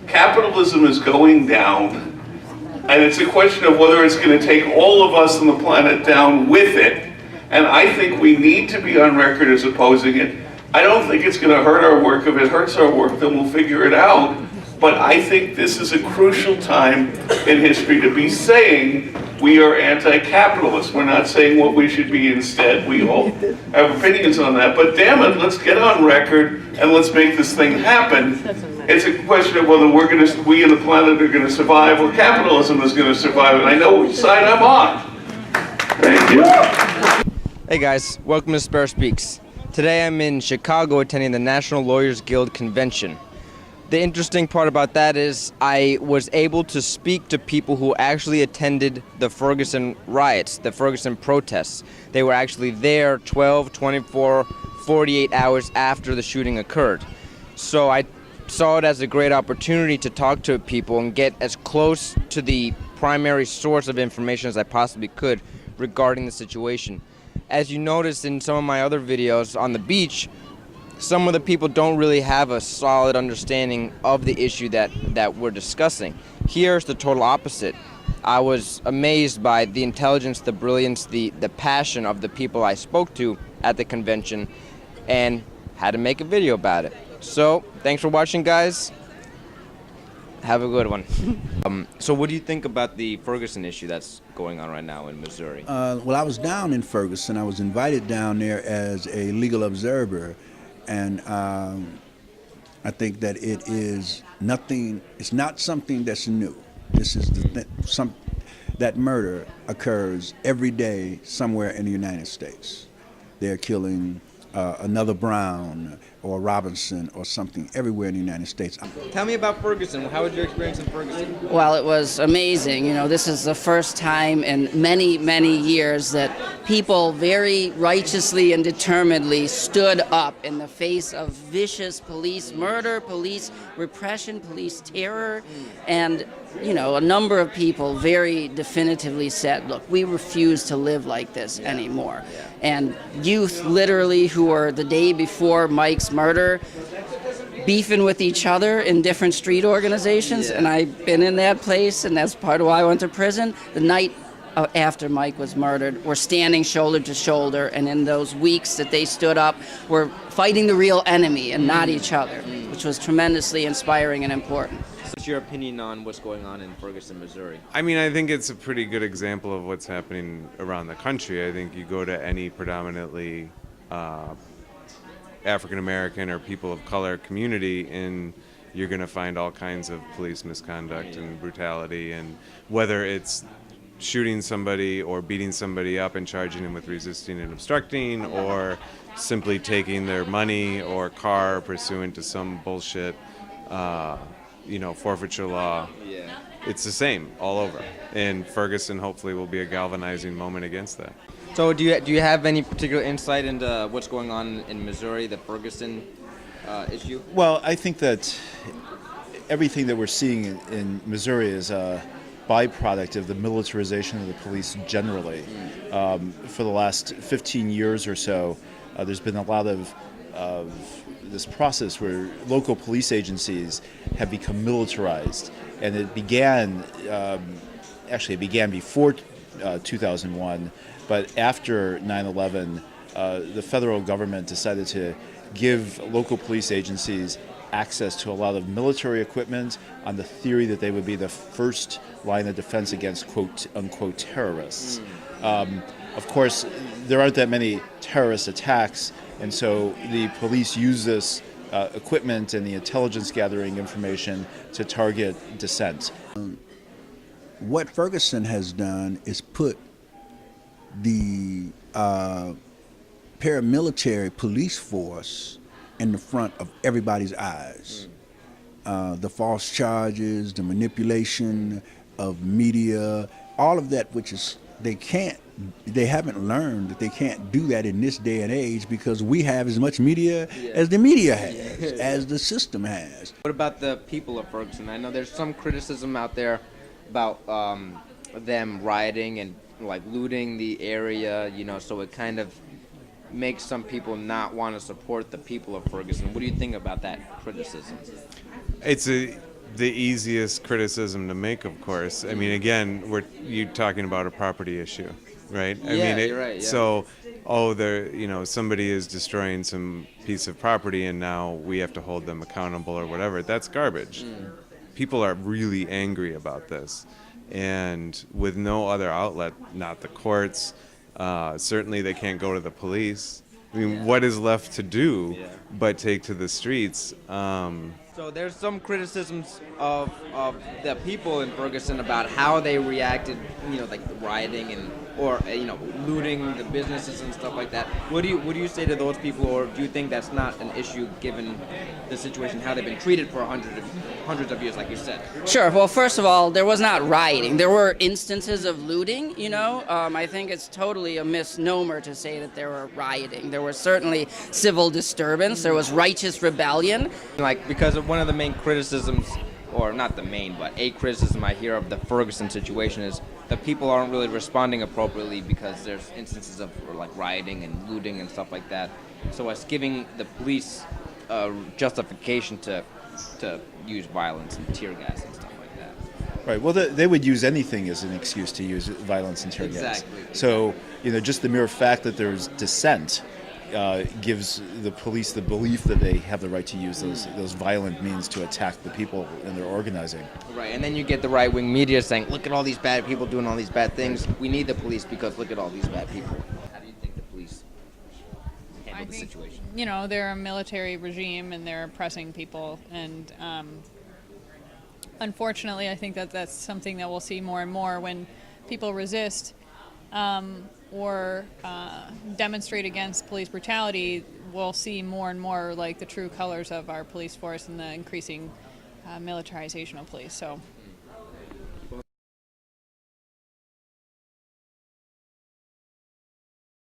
Capitalism is going down, and it's a question of whether it's going to take all of us on the planet down with it. And I think we need to be on record as opposing it. I don't think it's going to hurt our work. If it hurts our work, then we'll figure it out. But I think this is a crucial time in history to be saying we are anti-capitalist. We're not saying what we should be instead. We all have opinions on that. But damn it, let's get on record and let's make this thing happen. It's a question of whether we and the planet are going to survive or capitalism is going to survive. And I know which side I'm on. Thank you. Hey guys, welcome to Spare Speaks. Today I'm in Chicago attending the National Lawyers Guild Convention. The interesting part about that is I was able to speak to people who actually attended the Ferguson riots, the Ferguson protests. They were actually there 12, 24, 48 hours after the shooting occurred. So I saw it as a great opportunity to talk to people and get as close to the primary source of information as I possibly could regarding the situation. As you noticed in some of my other videos on the beach, some of the people don't really have a solid understanding of the issue that we're discussing. Here's the total opposite. I was amazed by the intelligence, the brilliance, the passion of the people I spoke to at the convention and had to make a video about it. So, thanks for watching, guys. Have a good one. So what do you think about the Ferguson issue that's going on right now in Missouri? Well, I was down in Ferguson. I was invited down there as a legal observer, and I think that it is nothing. It's not something that's new. This is that murder occurs every day somewhere in the United States. They're killing another Brown or Robinson or something everywhere in the United States. Tell me about Ferguson. How was your experience in Ferguson? Well, it was amazing. You know, this is the first time in many, many years that people very righteously and determinedly stood up in the face of vicious police murder, police repression, police terror, and you know, a number of people very definitively said, look, we refuse to live like this anymore. And youth literally who were the day before Mike's murder beefing with each other in different street organizations, and I've been in that place, and that's part of why I went to prison. The night after Mike was murdered, were standing shoulder to shoulder, and in those weeks that they stood up, were fighting the real enemy and not each other, which was tremendously inspiring and important. What's your opinion on what's going on in Ferguson, Missouri? I mean, I think it's a pretty good example of what's happening around the country. I think you go to any predominantly African American or people of color community, and you're going to find all kinds of police misconduct and brutality, and whether it's shooting somebody or beating somebody up and charging them with resisting and obstructing, or simply taking their money or car pursuant to some bullshit forfeiture law. It's the same all over, and Ferguson hopefully will be a galvanizing moment against that. So do you have any particular insight into what's going on in Missouri, the Ferguson issue? Well, I think that everything that we're seeing in Missouri is a byproduct of the militarization of the police generally. For the last 15 years or so, there's been a lot of this process where local police agencies have become militarized, and it began actually it began before 2001, but after 9/11 the federal government decided to give local police agencies access to a lot of military equipment on the theory that they would be the first line of defense against quote unquote terrorists. Of course, there aren't that many terrorist attacks, and so the police use this equipment and the intelligence gathering information to target dissent. What Ferguson has done is put the paramilitary police force in the front of everybody's eyes. The false charges, the manipulation of media, all of that, which is they haven't learned that they can't do that in this day and age, because we have as much media as the media has, as the system has. What about the people of Ferguson? I know there's some criticism out there about them rioting and like looting the area, so it kind of makes some people not want to support the people of Ferguson. What do you think about that criticism? It's the easiest criticism to make, of course. I mean, again, you're talking about a property issue, right? I Yeah, mean, you're right, yeah. So, somebody is destroying some piece of property, and now we have to hold them accountable or whatever. That's garbage. People are really angry about this, and with no other outlet, not the courts. Certainly, they can't go to the police. I mean, what is left to do but take to the streets? So there's some criticisms of the people in Ferguson about how they reacted, like the rioting or looting the businesses and stuff like that. What do you say to those people, or do you think that's not an issue given the situation, how they've been treated for hundreds of years, like you said? Sure. Well, first of all, there was not rioting. There were instances of looting, I think it's totally a misnomer to say that there were rioting. There was certainly civil disturbance. There was righteous rebellion. Like, because of one of the main criticisms, or not the main, but a criticism I hear of the Ferguson situation is that people aren't really responding appropriately because there's instances of like rioting and looting and stuff like that. So it's giving the police justification to use violence and tear gas and stuff like that. Right. Well, they would use anything as an excuse to use violence and tear gas. Exactly. So, just the mere fact that there's dissent gives the police the belief that they have the right to use those violent means to attack the people in their organizing. Right, and then you get the right-wing media saying, look at all these bad people doing all these bad things. We need the police because look at all these bad people. How do you think the police handle the situation? They're a military regime and they're oppressing people, and unfortunately I think that's something that we'll see more and more when people resist or demonstrate against police brutality. We'll see more and more like the true colors of our police force and the increasing militarization of police. So